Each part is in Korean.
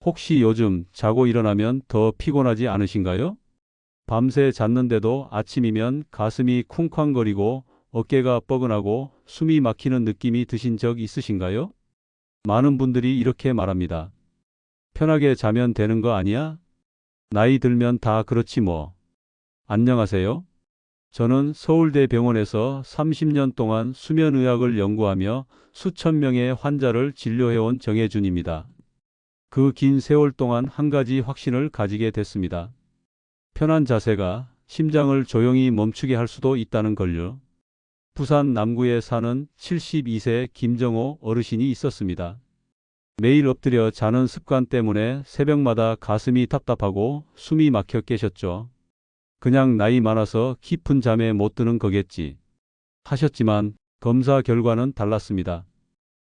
혹시 요즘 자고 일어나면 더 피곤하지 않으신가요? 밤새 잤는데도 아침이면 가슴이 쿵쾅거리고 어깨가 뻐근하고 숨이 막히는 느낌이 드신 적 있으신가요? 많은 분들이 이렇게 말합니다. 편하게 자면 되는 거 아니야? 나이 들면 다 그렇지 뭐. 안녕하세요. 저는 서울대병원에서 30년 동안 수면의학을 연구하며 수천 명의 환자를 진료해온 정혜준입니다. 그 긴 세월 동안 한 가지 확신을 가지게 됐습니다. 편한 자세가 심장을 조용히 멈추게 할 수도 있다는 걸요. 부산 남구에 사는 72세 김정호 어르신이 있었습니다. 매일 엎드려 자는 습관 때문에 새벽마다 가슴이 답답하고 숨이 막혀 계셨죠. 그냥 나이 많아서 깊은 잠에 못 드는 거겠지 하셨지만 검사 결과는 달랐습니다.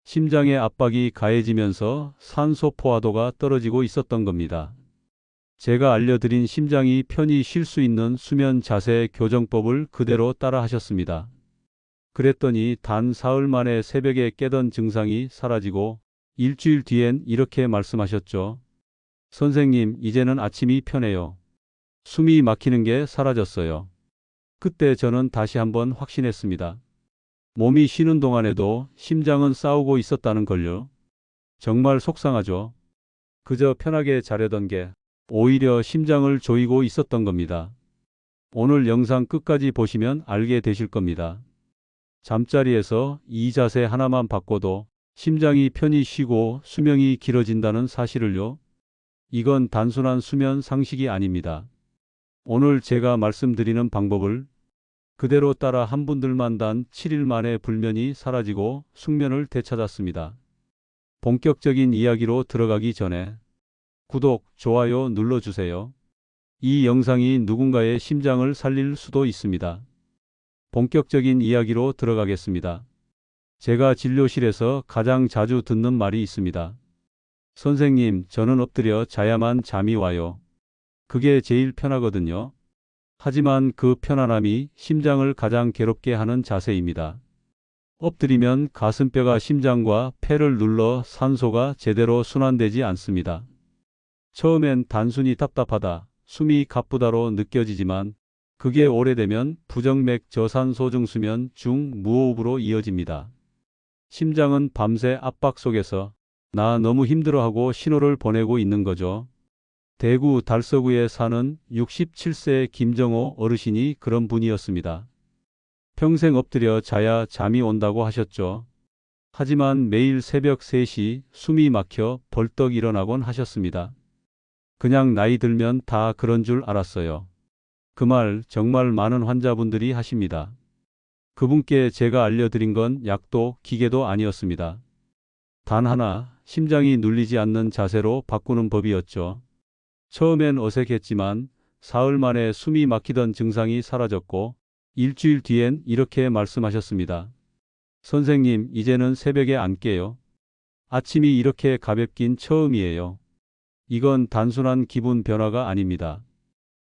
심장의 압박이 가해지면서 산소 포화도가 떨어지고 있었던 겁니다. 제가 알려드린 심장이 편히 쉴 수 있는 수면 자세 교정법을 그대로 따라 하셨습니다. 그랬더니 단 사흘 만에 새벽에 깨던 증상이 사라지고 일주일 뒤엔 이렇게 말씀하셨죠. 선생님, 이제는 아침이 편해요. 숨이 막히는 게 사라졌어요. 그때 저는 다시 한번 확신했습니다. 몸이 쉬는 동안에도 심장은 싸우고 있었다는 걸요. 정말 속상하죠. 그저 편하게 자려던 게 오히려 심장을 조이고 있었던 겁니다. 오늘 영상 끝까지 보시면 알게 되실 겁니다. 잠자리에서 이 자세 하나만 바꿔도 심장이 편히 쉬고 수명이 길어진다는 사실을요. 이건 단순한 수면 상식이 아닙니다. 오늘 제가 말씀드리는 방법을 그대로 따라 한 분들만 단 7일 만에 불면이 사라지고 숙면을 되찾았습니다. 본격적인 이야기로 들어가기 전에 구독, 좋아요 눌러주세요. 이 영상이 누군가의 심장을 살릴 수도 있습니다. 본격적인 이야기로 들어가겠습니다. 제가 진료실에서 가장 자주 듣는 말이 있습니다. 선생님, 저는 엎드려 자야만 잠이 와요. 그게 제일 편하거든요. 하지만 그 편안함이 심장을 가장 괴롭게 하는 자세입니다. 엎드리면 가슴뼈가 심장과 폐를 눌러 산소가 제대로 순환되지 않습니다. 처음엔 단순히 답답하다, 숨이 가쁘다로 느껴지지만 그게 오래되면 부정맥 저산소증 수면 중 무호흡으로 이어집니다. 심장은 밤새 압박 속에서 나 너무 힘들어하고 신호를 보내고 있는 거죠. 대구 달서구에 사는 67세 김정호 어르신이 그런 분이었습니다. 평생 엎드려 자야 잠이 온다고 하셨죠. 하지만 매일 새벽 3시 숨이 막혀 벌떡 일어나곤 하셨습니다. 그냥 나이 들면 다 그런 줄 알았어요. 그 말 정말 많은 환자분들이 하십니다. 그분께 제가 알려드린 건 약도 기계도 아니었습니다. 단 하나, 심장이 눌리지 않는 자세로 바꾸는 법이었죠. 처음엔 어색했지만 사흘 만에 숨이 막히던 증상이 사라졌고 일주일 뒤엔 이렇게 말씀하셨습니다. 선생님, 이제는 새벽에 안 깨요. 아침이 이렇게 가볍긴 처음이에요. 이건 단순한 기분 변화가 아닙니다.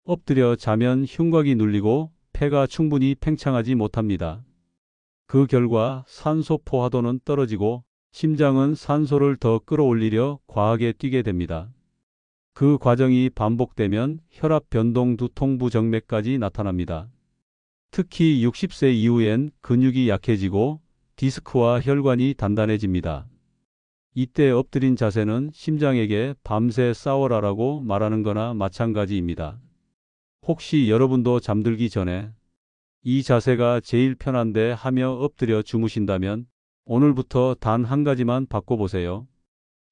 엎드려 자면 흉곽이 눌리고 폐가 충분히 팽창하지 못합니다. 그 결과 산소 포화도는 떨어지고 심장은 산소를 더 끌어올리려 과하게 뛰게 됩니다. 그 과정이 반복되면 혈압 변동, 두통, 부정맥까지 나타납니다. 특히 60세 이후엔 근육이 약해지고 디스크와 혈관이 단단해집니다. 이때 엎드린 자세는 심장에게 밤새 싸워라라고 말하는 거나 마찬가지입니다. 혹시 여러분도 잠들기 전에 이 자세가 제일 편한데 하며 엎드려 주무신다면 오늘부터 단 한 가지만 바꿔보세요.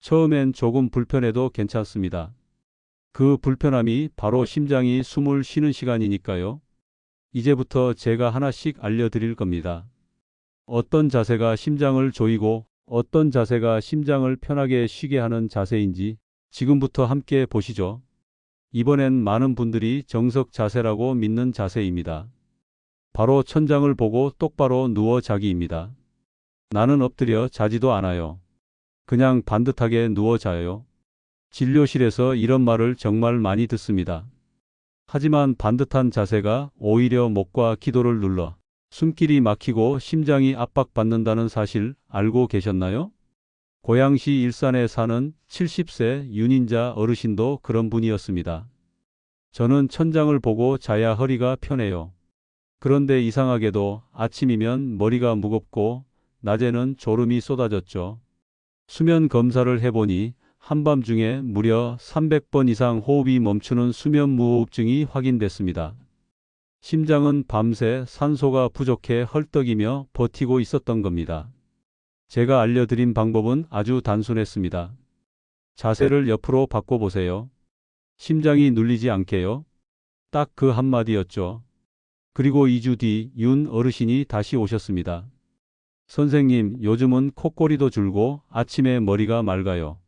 처음엔 조금 불편해도 괜찮습니다. 그 불편함이 바로 심장이 숨을 쉬는 시간이니까요. 이제부터 제가 하나씩 알려드릴 겁니다. 어떤 자세가 심장을 조이고 어떤 자세가 심장을 편하게 쉬게 하는 자세인지 지금부터 함께 보시죠. 이번엔 많은 분들이 정석 자세라고 믿는 자세입니다. 바로 천장을 보고 똑바로 누워 자기입니다. 나는 엎드려 자지도 않아요. 그냥 반듯하게 누워 자요. 진료실에서 이런 말을 정말 많이 듣습니다. 하지만 반듯한 자세가 오히려 목과 기도를 눌러 숨길이 막히고 심장이 압박받는다는 사실 알고 계셨나요? 고양시 일산에 사는 70세 윤인자 어르신도 그런 분이었습니다. 저는 천장을 보고 자야 허리가 편해요. 그런데 이상하게도 아침이면 머리가 무겁고 낮에는 졸음이 쏟아졌죠. 수면 검사를 해보니 한밤중에 무려 300번 이상 호흡이 멈추는 수면무호흡증이 확인됐습니다. 심장은 밤새 산소가 부족해 헐떡이며 버티고 있었던 겁니다. 제가 알려드린 방법은 아주 단순했습니다. 자세를 옆으로 바꿔보세요. 심장이 눌리지 않게요. 딱 그 한마디였죠. 그리고 2주 뒤 윤 어르신이 다시 오셨습니다. 선생님, 요즘은 콧골이도 줄고 아침에 머리가 맑아요.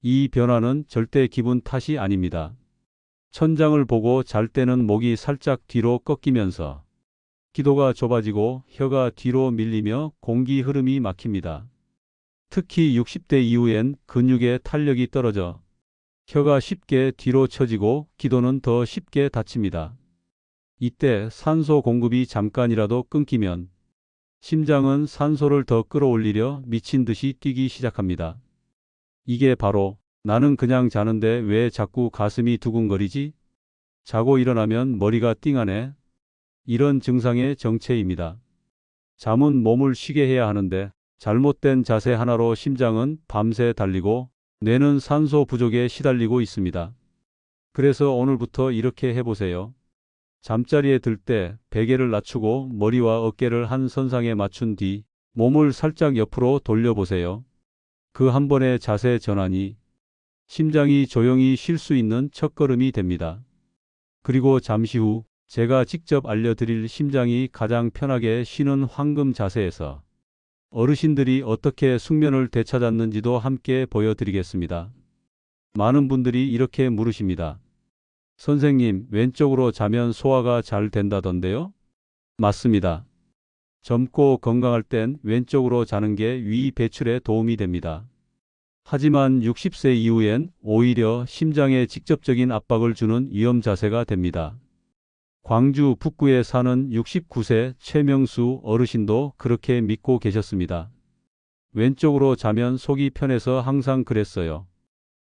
이 변화는 절대 기분 탓이 아닙니다. 천장을 보고 잘 때는 목이 살짝 뒤로 꺾이면서 기도가 좁아지고 혀가 뒤로 밀리며 공기 흐름이 막힙니다. 특히 60대 이후엔 근육의 탄력이 떨어져 혀가 쉽게 뒤로 처지고 기도는 더 쉽게 닫힙니다. 이때 산소 공급이 잠깐이라도 끊기면 심장은 산소를 더 끌어올리려 미친 듯이 뛰기 시작합니다. 이게 바로 나는 그냥 자는데 왜 자꾸 가슴이 두근거리지? 자고 일어나면 머리가 띵하네. 이런 증상의 정체입니다. 잠은 몸을 쉬게 해야 하는데 잘못된 자세 하나로 심장은 밤새 달리고 뇌는 산소 부족에 시달리고 있습니다. 그래서 오늘부터 이렇게 해보세요. 잠자리에 들 때 베개를 낮추고 머리와 어깨를 한 선상에 맞춘 뒤 몸을 살짝 옆으로 돌려보세요. 그 한 번의 자세 전환이 심장이 조용히 쉴 수 있는 첫걸음이 됩니다. 그리고 잠시 후 제가 직접 알려드릴 심장이 가장 편하게 쉬는 황금 자세에서 어르신들이 어떻게 숙면을 되찾았는지도 함께 보여드리겠습니다. 많은 분들이 이렇게 물으십니다. 선생님, 왼쪽으로 자면 소화가 잘 된다던데요? 맞습니다. 젊고 건강할 땐 왼쪽으로 자는 게 위 배출에 도움이 됩니다. 하지만 60세 이후엔 오히려 심장에 직접적인 압박을 주는 위험 자세가 됩니다. 광주 북구에 사는 69세 최명수 어르신도 그렇게 믿고 계셨습니다. 왼쪽으로 자면 속이 편해서 항상 그랬어요.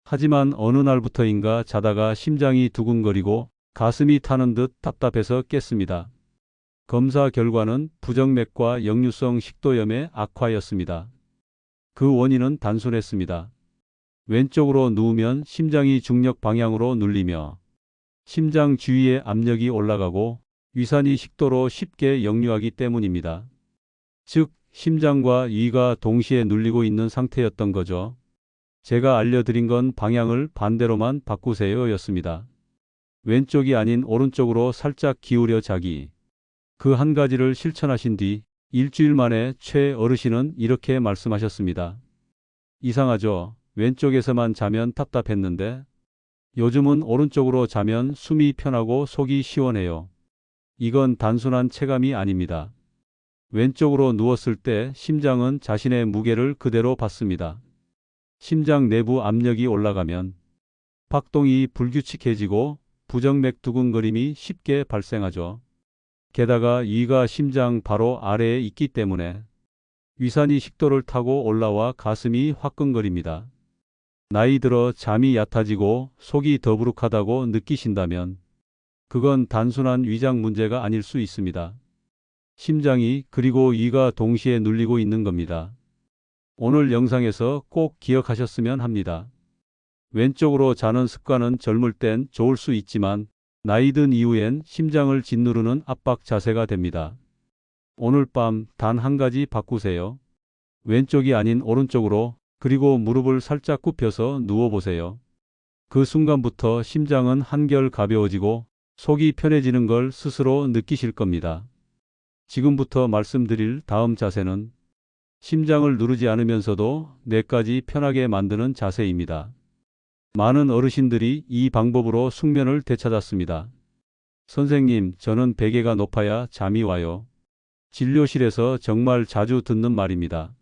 하지만 어느 날부터인가 자다가 심장이 두근거리고 가슴이 타는 듯 답답해서 깼습니다. 검사 결과는 부정맥과 역류성 식도염의 악화였습니다. 그 원인은 단순했습니다. 왼쪽으로 누우면 심장이 중력 방향으로 눌리며 심장 주위에 압력이 올라가고 위산이 식도로 쉽게 역류하기 때문입니다. 즉, 심장과 위가 동시에 눌리고 있는 상태였던 거죠. 제가 알려드린 건 방향을 반대로만 바꾸세요였습니다. 왼쪽이 아닌 오른쪽으로 살짝 기울여 자기. 그 한 가지를 실천하신 뒤 일주일 만에 최 어르신은 이렇게 말씀하셨습니다. 이상하죠? 왼쪽에서만 자면 답답했는데 요즘은 오른쪽으로 자면 숨이 편하고 속이 시원해요. 이건 단순한 체감이 아닙니다. 왼쪽으로 누웠을 때 심장은 자신의 무게를 그대로 받습니다. 심장 내부 압력이 올라가면 박동이 불규칙해지고 부정맥 두근거림이 쉽게 발생하죠. 게다가 위가 심장 바로 아래에 있기 때문에 위산이 식도를 타고 올라와 가슴이 화끈거립니다. 나이 들어 잠이 얕아지고 속이 더부룩하다고 느끼신다면 그건 단순한 위장 문제가 아닐 수 있습니다. 심장이 그리고 위가 동시에 눌리고 있는 겁니다. 오늘 영상에서 꼭 기억하셨으면 합니다. 왼쪽으로 자는 습관은 젊을 땐 좋을 수 있지만 나이 든 이후엔 심장을 짓누르는 압박 자세가 됩니다. 오늘 밤 단 한 가지 바꾸세요. 왼쪽이 아닌 오른쪽으로 그리고 무릎을 살짝 굽혀서 누워보세요. 그 순간부터 심장은 한결 가벼워지고 속이 편해지는 걸 스스로 느끼실 겁니다. 지금부터 말씀드릴 다음 자세는 심장을 누르지 않으면서도 뇌까지 편하게 만드는 자세입니다. 많은 어르신들이 이 방법으로 숙면을 되찾았습니다. 선생님, 저는 베개가 높아야 잠이 와요. 진료실에서 정말 자주 듣는 말입니다.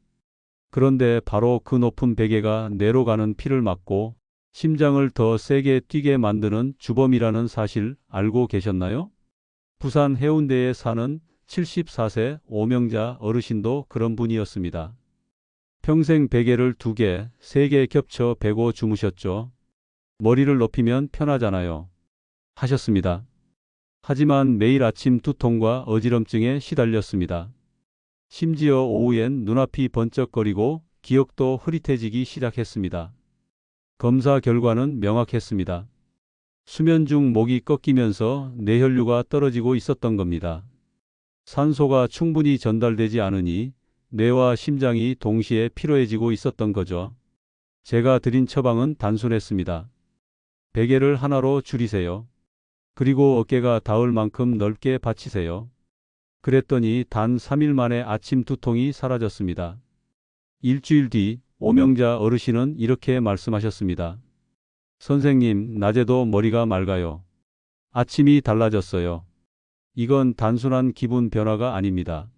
그런데 바로 그 높은 베개가 뇌로 가는 피를 막고 심장을 더 세게 뛰게 만드는 주범이라는 사실 알고 계셨나요? 부산 해운대에 사는 74세 오명자 어르신도 그런 분이었습니다. 평생 베개를 2개, 3개 겹쳐 베고 주무셨죠. 머리를 높이면 편하잖아요. 하셨습니다. 하지만 매일 아침 두통과 어지럼증에 시달렸습니다. 심지어 오후엔 눈앞이 번쩍거리고 기억도 흐릿해지기 시작했습니다. 검사 결과는 명확했습니다. 수면 중 목이 꺾이면서 뇌혈류가 떨어지고 있었던 겁니다. 산소가 충분히 전달되지 않으니 뇌와 심장이 동시에 피로해지고 있었던 거죠. 제가 드린 처방은 단순했습니다. 베개를 하나로 줄이세요. 그리고 어깨가 닿을 만큼 넓게 받치세요. 그랬더니 단 3일 만에 아침 두통이 사라졌습니다. 일주일 뒤 오명자 어르신은 이렇게 말씀하셨습니다. 선생님, 낮에도 머리가 맑아요. 아침이 달라졌어요. 이건 단순한 기분 변화가 아닙니다.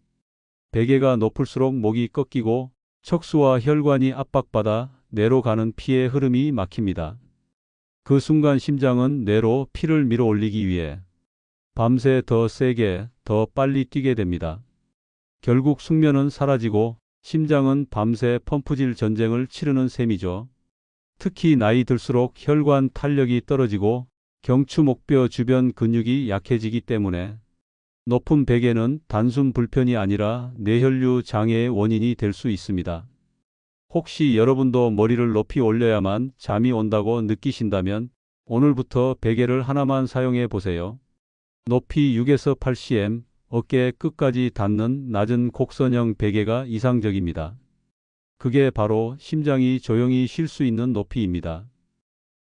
베개가 높을수록 목이 꺾이고 척수와 혈관이 압박받아 뇌로 가는 피의 흐름이 막힙니다. 그 순간 심장은 뇌로 피를 밀어 올리기 위해 밤새 더 세게, 더 빨리 뛰게 됩니다. 결국 숙면은 사라지고 심장은 밤새 펌프질 전쟁을 치르는 셈이죠. 특히 나이 들수록 혈관 탄력이 떨어지고 경추 목뼈 주변 근육이 약해지기 때문에 높은 베개는 단순 불편이 아니라 뇌혈류 장애의 원인이 될 수 있습니다. 혹시 여러분도 머리를 높이 올려야만 잠이 온다고 느끼신다면 오늘부터 베개를 하나만 사용해 보세요. 높이 6에서 8cm, 어깨 끝까지 닿는 낮은 곡선형 베개가 이상적입니다. 그게 바로 심장이 조용히 쉴 수 있는 높이입니다.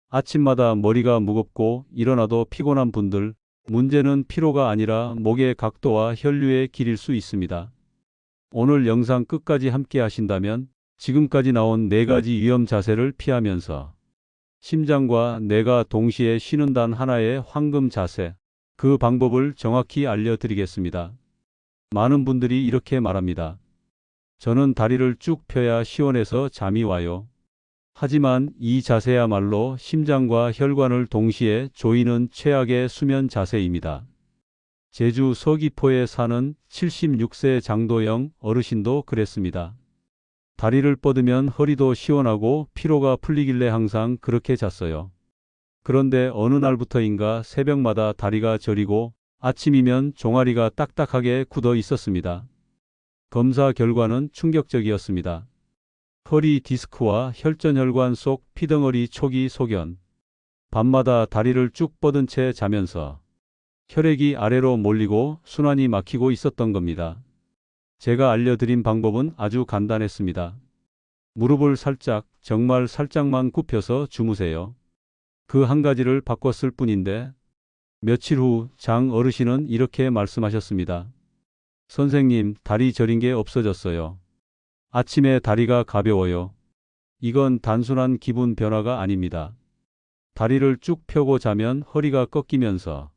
아침마다 머리가 무겁고 일어나도 피곤한 분들, 문제는 피로가 아니라 목의 각도와 혈류의 길일 수 있습니다. 오늘 영상 끝까지 함께 하신다면 지금까지 나온 4가지 위험 자세를 피하면서 심장과 뇌가 동시에 쉬는 단 하나의 황금 자세, 그 방법을 정확히 알려드리겠습니다. 많은 분들이 이렇게 말합니다. 저는 다리를 쭉 펴야 시원해서 잠이 와요. 하지만 이 자세야말로 심장과 혈관을 동시에 조이는 최악의 수면 자세입니다. 제주 서귀포에 사는 76세 장도영 어르신도 그랬습니다. 다리를 뻗으면 허리도 시원하고 피로가 풀리길래 항상 그렇게 잤어요. 그런데 어느 날부터인가 새벽마다 다리가 저리고 아침이면 종아리가 딱딱하게 굳어 있었습니다. 검사 결과는 충격적이었습니다. 허리 디스크와 혈전혈관 속 피덩어리 초기 소견. 밤마다 다리를 쭉 뻗은 채 자면서 혈액이 아래로 몰리고 순환이 막히고 있었던 겁니다. 제가 알려드린 방법은 아주 간단했습니다. 무릎을 살짝, 정말 살짝만 굽혀서 주무세요. 그 한 가지를 바꿨을 뿐인데 며칠 후 장 어르신은 이렇게 말씀하셨습니다. 선생님, 다리 저린 게 없어졌어요. 아침에 다리가 가벼워요. 이건 단순한 기분 변화가 아닙니다. 다리를 쭉 펴고 자면 허리가 꺾이면서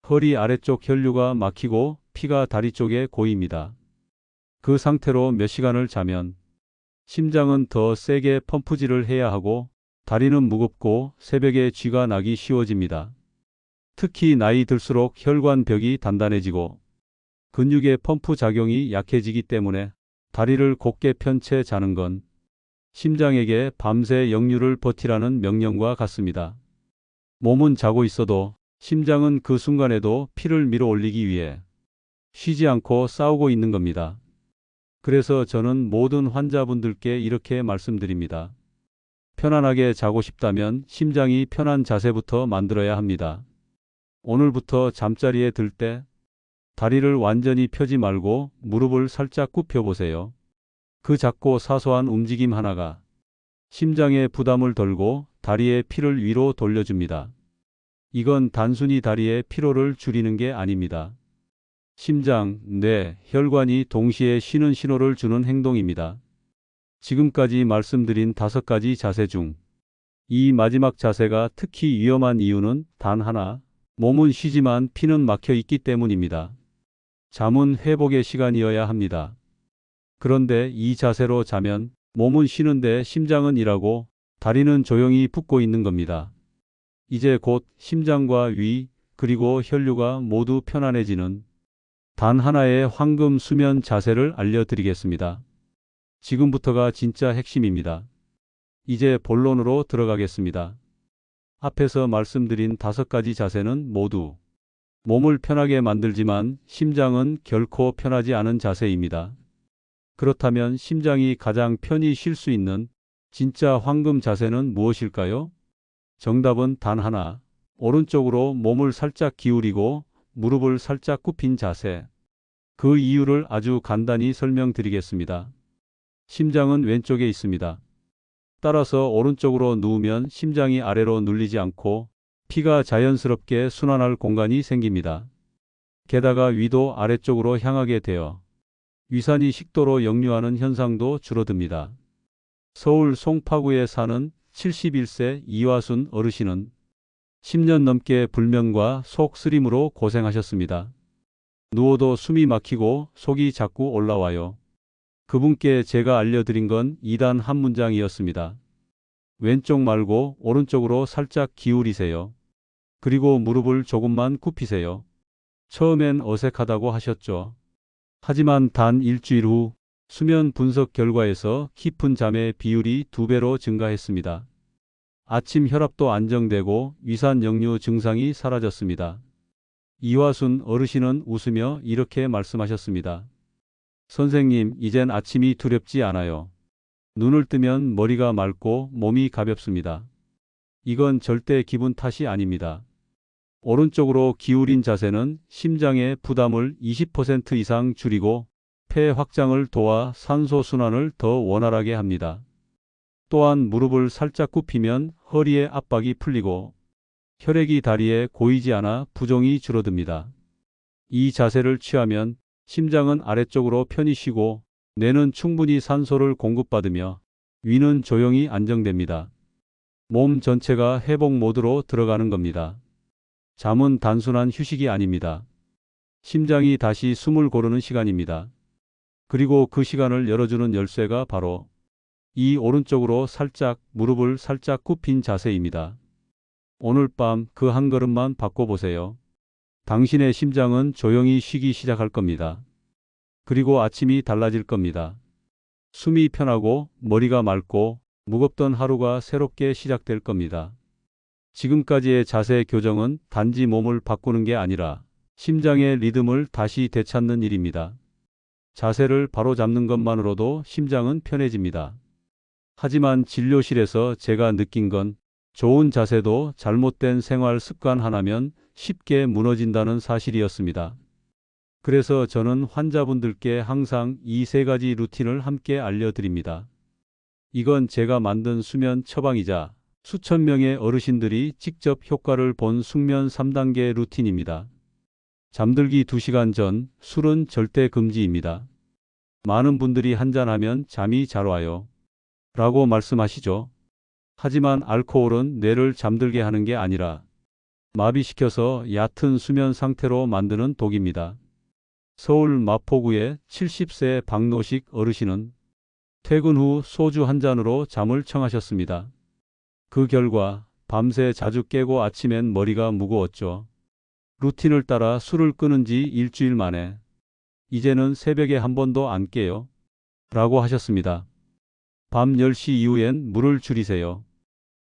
허리 아래쪽 혈류가 막히고 피가 다리 쪽에 고입니다. 그 상태로 몇 시간을 자면 심장은 더 세게 펌프질을 해야 하고 다리는 무겁고 새벽에 쥐가 나기 쉬워집니다. 특히 나이 들수록 혈관벽이 단단해지고 근육의 펌프 작용이 약해지기 때문에 다리를 곧게 편 채 자는 건 심장에게 밤새 역류를 버티라는 명령과 같습니다. 몸은 자고 있어도 심장은 그 순간에도 피를 밀어 올리기 위해 쉬지 않고 싸우고 있는 겁니다. 그래서 저는 모든 환자분들께 이렇게 말씀드립니다. 편안하게 자고 싶다면 심장이 편한 자세부터 만들어야 합니다. 오늘부터 잠자리에 들 때 다리를 완전히 펴지 말고 무릎을 살짝 굽혀 보세요. 그 작고 사소한 움직임 하나가 심장에 부담을 덜고 다리의 피를 위로 돌려줍니다. 이건 단순히 다리의 피로를 줄이는 게 아닙니다. 심장, 뇌, 혈관이 동시에 쉬는 신호를 주는 행동입니다. 지금까지 말씀드린 5가지 자세 중 이 마지막 자세가 특히 위험한 이유는 단 하나, 몸은 쉬지만 피는 막혀 있기 때문입니다. 잠은 회복의 시간이어야 합니다. 그런데 이 자세로 자면 몸은 쉬는데 심장은 일하고 다리는 조용히 붓고 있는 겁니다. 이제 곧 심장과 위 그리고 혈류가 모두 편안해지는 단 하나의 황금 수면 자세를 알려드리겠습니다. 지금부터가 진짜 핵심입니다. 이제 본론으로 들어가겠습니다. 앞에서 말씀드린 5가지 자세는 모두 몸을 편하게 만들지만 심장은 결코 편하지 않은 자세입니다. 그렇다면 심장이 가장 편히 쉴 수 있는 진짜 황금 자세는 무엇일까요? 정답은 단 하나. 오른쪽으로 몸을 살짝 기울이고 무릎을 살짝 굽힌 자세. 그 이유를 아주 간단히 설명드리겠습니다. 심장은 왼쪽에 있습니다. 따라서 오른쪽으로 누우면 심장이 아래로 눌리지 않고 피가 자연스럽게 순환할 공간이 생깁니다. 게다가 위도 아래쪽으로 향하게 되어 위산이 식도로 역류하는 현상도 줄어듭니다. 서울 송파구에 사는 71세 이화순 어르신은 10년 넘게 불면과 속 쓰림으로 고생하셨습니다. 누워도 숨이 막히고 속이 자꾸 올라와요. 그분께 제가 알려드린 건 2단 한 문장이었습니다. 왼쪽 말고 오른쪽으로 살짝 기울이세요. 그리고 무릎을 조금만 굽히세요. 처음엔 어색하다고 하셨죠. 하지만 단 일주일 후 수면 분석 결과에서 깊은 잠의 비율이 2배로 증가했습니다. 아침 혈압도 안정되고 위산 역류 증상이 사라졌습니다. 이화순 어르신은 웃으며 이렇게 말씀하셨습니다. 선생님, 이젠 아침이 두렵지 않아요. 눈을 뜨면 머리가 맑고 몸이 가볍습니다. 이건 절대 기분 탓이 아닙니다. 오른쪽으로 기울인 자세는 심장의 부담을 20% 이상 줄이고 폐 확장을 도와 산소 순환을 더 원활하게 합니다. 또한 무릎을 살짝 굽히면 허리의 압박이 풀리고 혈액이 다리에 고이지 않아 부종이 줄어듭니다. 이 자세를 취하면 심장은 아래쪽으로 편히 쉬고 뇌는 충분히 산소를 공급받으며 위는 조용히 안정됩니다. 몸 전체가 회복 모드로 들어가는 겁니다. 잠은 단순한 휴식이 아닙니다. 심장이 다시 숨을 고르는 시간입니다. 그리고 그 시간을 열어주는 열쇠가 바로 이 오른쪽으로 살짝 무릎을 살짝 굽힌 자세입니다. 오늘 밤 그 한 걸음만 바꿔보세요. 당신의 심장은 조용히 쉬기 시작할 겁니다. 그리고 아침이 달라질 겁니다. 숨이 편하고 머리가 맑고 무겁던 하루가 새롭게 시작될 겁니다. 지금까지의 자세 교정은 단지 몸을 바꾸는 게 아니라 심장의 리듬을 다시 되찾는 일입니다. 자세를 바로 잡는 것만으로도 심장은 편해집니다. 하지만 진료실에서 제가 느낀 건 좋은 자세도 잘못된 생활 습관 하나면 쉽게 무너진다는 사실이었습니다. 그래서 저는 환자분들께 항상 이 3가지 루틴을 함께 알려드립니다. 이건 제가 만든 수면 처방이자 수천 명의 어르신들이 직접 효과를 본 숙면 3단계 루틴입니다. 잠들기 2시간 전 술은 절대 금지입니다. 많은 분들이 한잔하면 잠이 잘 와요. 라고 말씀하시죠. 하지만 알코올은 뇌를 잠들게 하는 게 아니라 마비시켜서 얕은 수면 상태로 만드는 독입니다. 서울 마포구의 70세 박노식 어르신은 퇴근 후 소주 한 잔으로 잠을 청하셨습니다. 그 결과 밤새 자주 깨고 아침엔 머리가 무거웠죠. 루틴을 따라 술을 끊은 지 일주일 만에 이제는 새벽에 한 번도 안 깨요. 라고 하셨습니다. 밤 10시 이후엔 물을 줄이세요.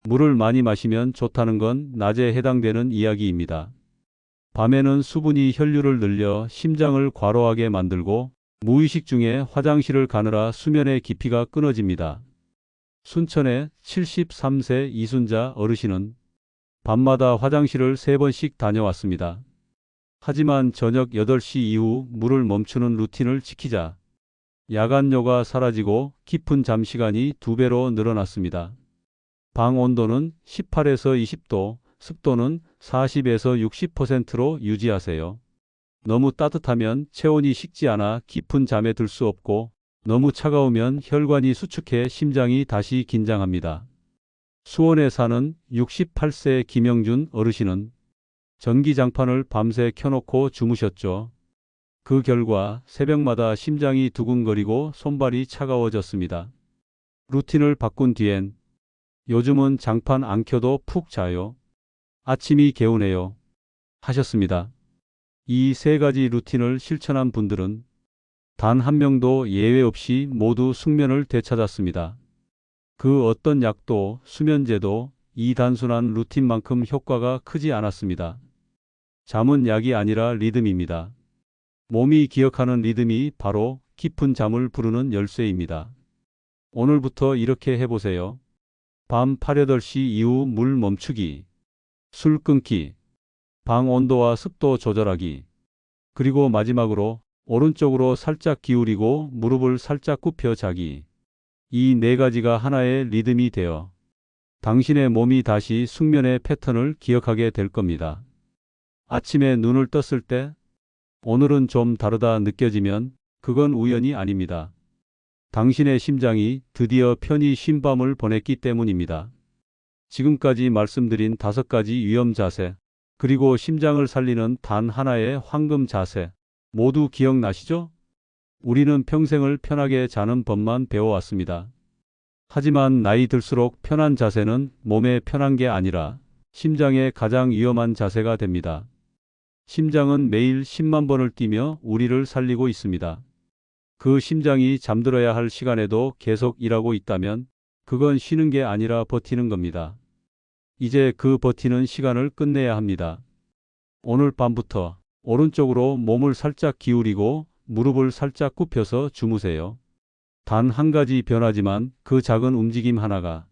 물을 많이 마시면 좋다는 건 낮에 해당되는 이야기입니다. 밤에는 수분이 혈류를 늘려 심장을 과로하게 만들고 무의식 중에 화장실을 가느라 수면의 깊이가 끊어집니다. 순천의 73세 이순자 어르신은 밤마다 화장실을 3번씩 다녀왔습니다. 하지만 저녁 8시 이후 물을 멈추는 루틴을 지키자 야간뇨가 사라지고 깊은 잠 시간이 2배로 늘어났습니다. 방 온도는 18에서 20도, 습도는 40에서 60%로 유지하세요. 너무 따뜻하면 체온이 식지 않아 깊은 잠에 들 수 없고 너무 차가우면 혈관이 수축해 심장이 다시 긴장합니다. 수원에 사는 68세 김영준 어르신은 전기장판을 밤새 켜놓고 주무셨죠. 그 결과 새벽마다 심장이 두근거리고 손발이 차가워졌습니다. 루틴을 바꾼 뒤엔 요즘은 장판 안 켜도 푹 자요. 아침이 개운해요. 하셨습니다. 이 3가지 루틴을 실천한 분들은 단 한 명도 예외 없이 모두 숙면을 되찾았습니다. 그 어떤 약도 수면제도 이 단순한 루틴만큼 효과가 크지 않았습니다. 잠은 약이 아니라 리듬입니다. 몸이 기억하는 리듬이 바로 깊은 잠을 부르는 열쇠입니다. 오늘부터 이렇게 해보세요. 밤 8, 8시 이후 물 멈추기, 술 끊기, 방 온도와 습도 조절하기, 그리고 마지막으로 오른쪽으로 살짝 기울이고 무릎을 살짝 굽혀 자기. 이 네 가지가 하나의 리듬이 되어 당신의 몸이 다시 숙면의 패턴을 기억하게 될 겁니다. 아침에 눈을 떴을 때 오늘은 좀 다르다 느껴지면 그건 우연이 아닙니다. 당신의 심장이 드디어 편히 쉰 밤을 보냈기 때문입니다. 지금까지 말씀드린 5가지 위험 자세, 그리고 심장을 살리는 단 하나의 황금 자세, 모두 기억나시죠? 우리는 평생을 편하게 자는 법만 배워왔습니다. 하지만 나이 들수록 편한 자세는 몸에 편한 게 아니라 심장에 가장 위험한 자세가 됩니다. 심장은 매일 10만 번을 뛰며 우리를 살리고 있습니다. 그 심장이 잠들어야 할 시간에도 계속 일하고 있다면 그건 쉬는 게 아니라 버티는 겁니다. 이제 그 버티는 시간을 끝내야 합니다. 오늘 밤부터 오른쪽으로 몸을 살짝 기울이고 무릎을 살짝 굽혀서 주무세요. 단 한 가지 변하지만 그 작은 움직임 하나가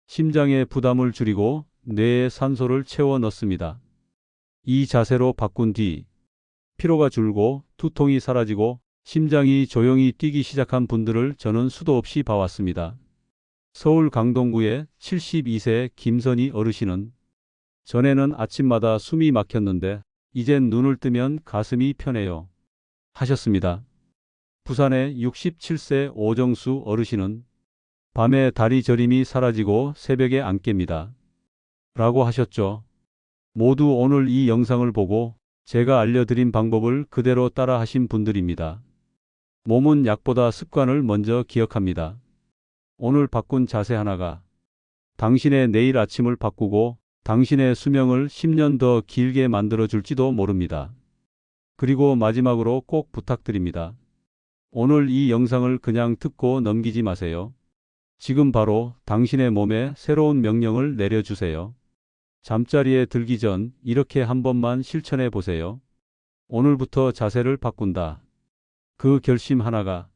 심장의 부담을 줄이고 뇌에 산소를 채워 넣습니다. 이 자세로 바꾼 뒤 피로가 줄고 두통이 사라지고 심장이 조용히 뛰기 시작한 분들을 저는 수도 없이 봐왔습니다. 서울 강동구의 72세 김선희 어르신은 전에는 아침마다 숨이 막혔는데 이젠 눈을 뜨면 가슴이 편해요 하셨습니다. 부산의 67세 오정수 어르신은 밤에 다리 저림이 사라지고 새벽에 안 깹니다 라고 하셨죠. 모두 오늘 이 영상을 보고 제가 알려드린 방법을 그대로 따라 하신 분들입니다. 몸은 약보다 습관을 먼저 기억합니다. 오늘 바꾼 자세 하나가 당신의 내일 아침을 바꾸고 당신의 수명을 10년 더 길게 만들어 줄지도 모릅니다. 그리고 마지막으로 꼭 부탁드립니다. 오늘 이 영상을 그냥 듣고 넘기지 마세요. 지금 바로 당신의 몸에 새로운 명령을 내려주세요. 잠자리에 들기 전 이렇게 한 번만 실천해 보세요. 오늘부터 자세를 바꾼다. 그 결심 하나가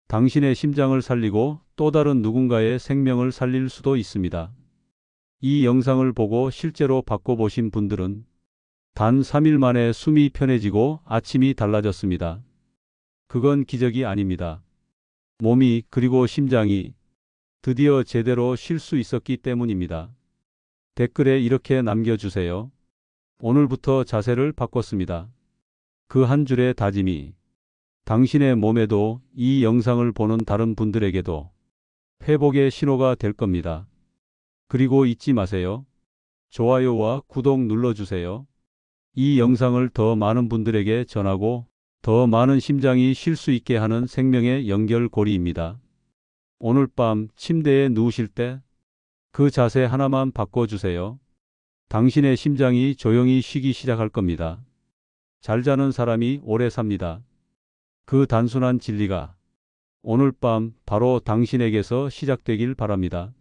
당신의 심장을 살리고 또 다른 누군가의 생명을 살릴 수도 있습니다. 이 영상을 보고 실제로 바꿔보신 분들은 단 3일 만에 숨이 편해지고 아침이 달라졌습니다. 그건 기적이 아닙니다. 몸이 그리고 심장이 드디어 제대로 쉴 수 있었기 때문입니다. 댓글에 이렇게 남겨주세요. 오늘부터 자세를 바꿨습니다. 그 한 줄의 다짐이 당신의 몸에도 이 영상을 보는 다른 분들에게도 회복의 신호가 될 겁니다. 그리고 잊지 마세요. 좋아요와 구독 눌러주세요. 이 영상을 더 많은 분들에게 전하고 더 많은 심장이 쉴 수 있게 하는 생명의 연결고리입니다. 오늘 밤 침대에 누우실 때 그 자세 하나만 바꿔주세요. 당신의 심장이 조용히 쉬기 시작할 겁니다. 잘 자는 사람이 오래 삽니다. 그 단순한 진리가 오늘 밤 바로 당신에게서 시작되길 바랍니다.